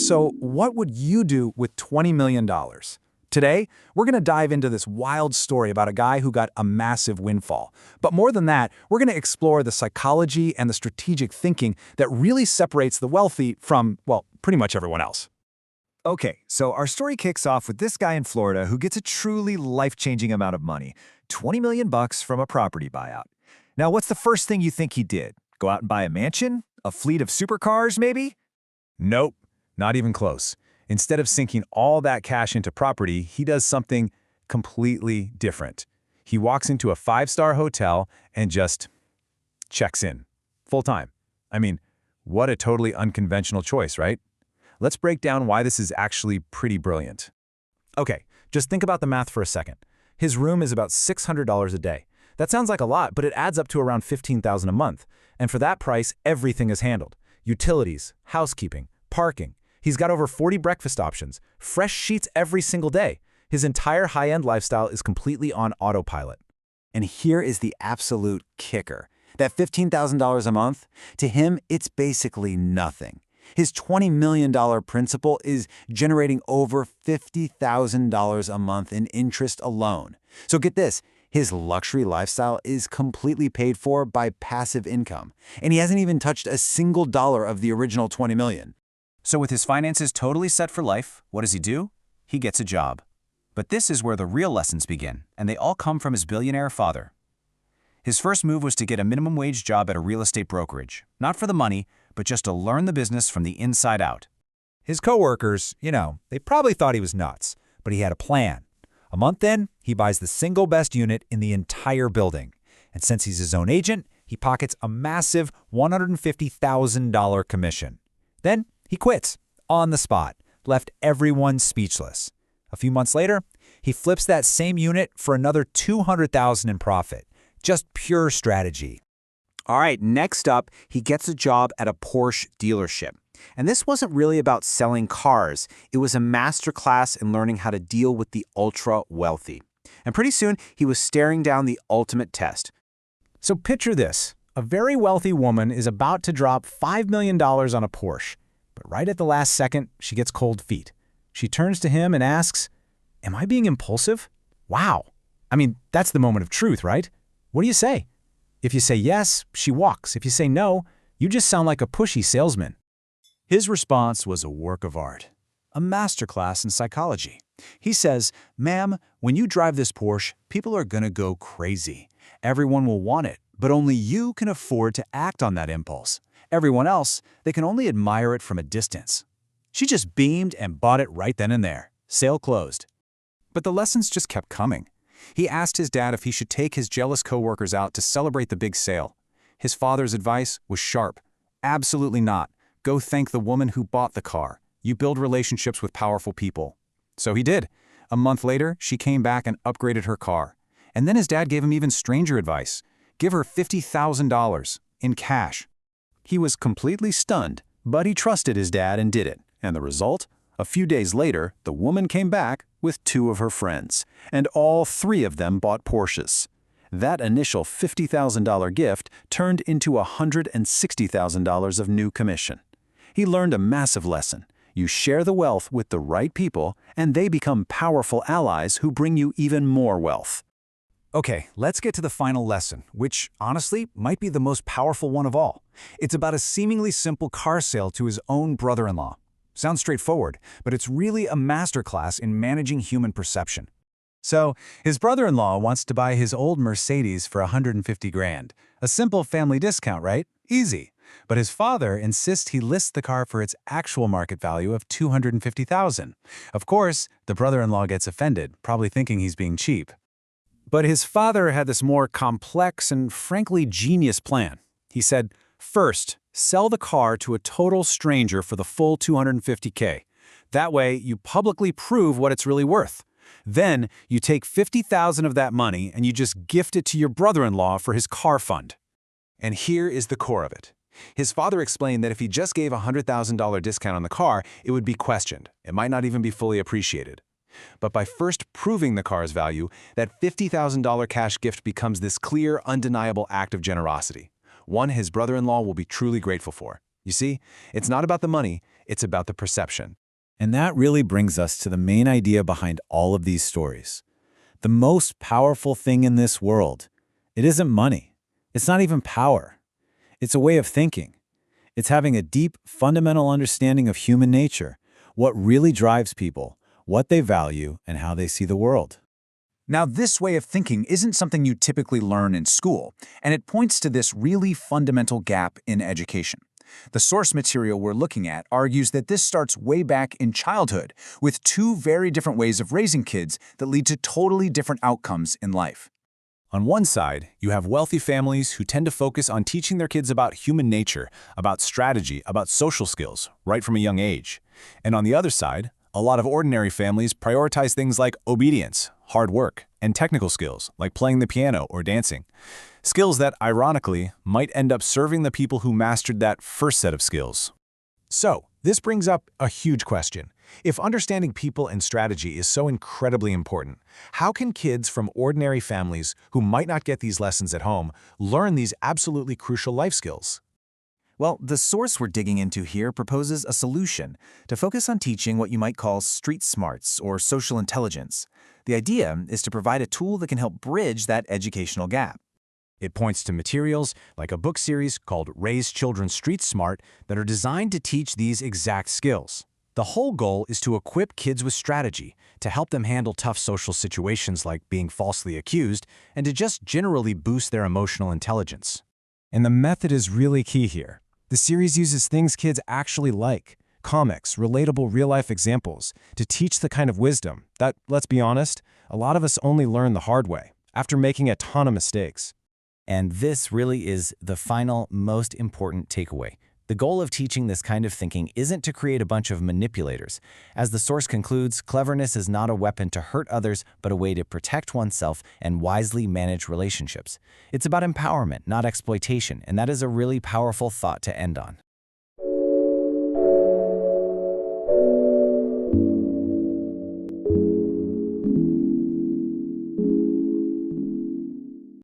So what would you do with $20 million? Today, we're going to dive into this wild story about a guy who got a massive windfall. But more than that, we're going to explore the psychology and the strategic thinking that really separates the wealthy from, well, pretty much everyone else. Okay, so our story kicks off with this guy in Florida who gets a truly life-changing amount of money, 20 million bucks from a property buyout. Now, what's the first thing you think he did? Go out and buy a mansion? A fleet of supercars, maybe? Nope, not even close. Instead of sinking all that cash into property, he does something completely different. He walks into a five-star hotel and just checks in, full time. I mean, what a totally unconventional choice, right? Let's break down why this is actually pretty brilliant. Okay, just think about the math for a second. His room is about $600 a day. That sounds like a lot, but it adds up to around $15,000 a month. And for that price, everything is handled. Utilities, housekeeping, parking. He's got over 40 breakfast options, fresh sheets every single day. His entire high-end lifestyle is completely on autopilot. And here is the absolute kicker. That $15,000 a month, to him, it's basically nothing. His $20 million principal is generating over $50,000 a month in interest alone. So get this, his luxury lifestyle is completely paid for by passive income, and he hasn't even touched a single dollar of the original $20 million. So with his finances totally set for life, what does he do? He gets a job. But this is where the real lessons begin, and they all come from his billionaire father. His first move was to get a minimum wage job at a real estate brokerage, not for the money, but just to learn the business from the inside out. His coworkers, they probably thought he was nuts, but he had a plan. A month in, he buys the single best unit in the entire building. And since he's his own agent, he pockets a massive $150,000 commission. Then he quits, on the spot, left everyone speechless. A few months later, he flips that same unit for another $200,000 in profit. Just pure strategy. All right, next up, he gets a job at a Porsche dealership. And this wasn't really about selling cars. It was a masterclass in learning how to deal with the ultra-wealthy. And pretty soon, he was staring down the ultimate test. So picture this. A very wealthy woman is about to drop $5 million on a Porsche. But right at the last second, she gets cold feet. She turns to him and asks, "Am I being impulsive?" Wow. I mean, that's the moment of truth, right? What do you say? If you say yes, she walks. If you say no, you just sound like a pushy salesman. His response was a work of art, a masterclass in psychology. He says, "Ma'am, when you drive this Porsche, people are gonna go crazy. Everyone will want it, but only you can afford to act on that impulse. Everyone else, they can only admire it from a distance." She just beamed and bought it right then and there. Sale closed. But the lessons just kept coming. He asked his dad if he should take his jealous coworkers out to celebrate the big sale. His father's advice was sharp. Absolutely not. Go thank the woman who bought the car. You build relationships with powerful people. So he did. A month later, she came back and upgraded her car. And then his dad gave him even stranger advice. Give her $50,000 in cash. He was completely stunned, but he trusted his dad and did it. And the result? A few days later, the woman came back with two of her friends, and all three of them bought Porsches. That initial $50,000 gift turned into $160,000 of new commission. He learned a massive lesson. You share the wealth with the right people, and they become powerful allies who bring you even more wealth. Okay, let's get to the final lesson, which, honestly, might be the most powerful one of all. It's about a seemingly simple car sale to his own brother-in-law. Sounds straightforward, but it's really a masterclass in managing human perception. So, his brother-in-law wants to buy his old Mercedes for $150 grand. A simple family discount, right? Easy. But his father insists he lists the car for its actual market value of $250,000. Of course, the brother-in-law gets offended, probably thinking he's being cheap. But his father had this more complex and frankly genius plan. He said, first, sell the car to a total stranger for the full $250K. That way, you publicly prove what it's really worth. Then, you take $50,000 of that money and you just gift it to your brother-in-law for his car fund. And here is the core of it. His father explained that if he just gave a $100,000 discount on the car, it would be questioned. It might not even be fully appreciated. But by first proving the car's value, that $50,000 cash gift becomes this clear, undeniable act of generosity. One his brother-in-law will be truly grateful for. You see, it's not about the money, It's about the perception. And that really brings us to the main idea behind all of these stories. The most powerful thing in this world, it isn't money. It's not even power. It's a way of thinking. It's having a deep, fundamental understanding of human nature, what really drives people, what they value, and how they see the world. Now, this way of thinking isn't something you typically learn in school, and it points to this really fundamental gap in education. The source material we're looking at argues that this starts way back in childhood, with two very different ways of raising kids that lead to totally different outcomes in life. On one side, you have wealthy families who tend to focus on teaching their kids about human nature, about strategy, about social skills, right from a young age. And on the other side, a lot of ordinary families prioritize things like obedience, hard work, and technical skills, like playing the piano or dancing. Skills that, ironically, might end up serving the people who mastered that first set of skills. So, this brings up a huge question. If understanding people and strategy is so incredibly important, how can kids from ordinary families who might not get these lessons at home learn these absolutely crucial life skills? Well, the source we're digging into here proposes a solution to focus on teaching what you might call street smarts or social intelligence. The idea is to provide a tool that can help bridge that educational gap. It points to materials like a book series called Raise Children Street Smart that are designed to teach these exact skills. The whole goal is to equip kids with strategy, to help them handle tough social situations like being falsely accused, and to just generally boost their emotional intelligence. And the method is really key here. The series uses things kids actually like, comics, relatable real-life examples, to teach the kind of wisdom that, let's be honest, a lot of us only learn the hard way, after making a ton of mistakes. And this really is the final, most important takeaway. The goal of teaching this kind of thinking isn't to create a bunch of manipulators. As the source concludes, cleverness is not a weapon to hurt others, but a way to protect oneself and wisely manage relationships. It's about empowerment, not exploitation, and that is a really powerful thought to end on.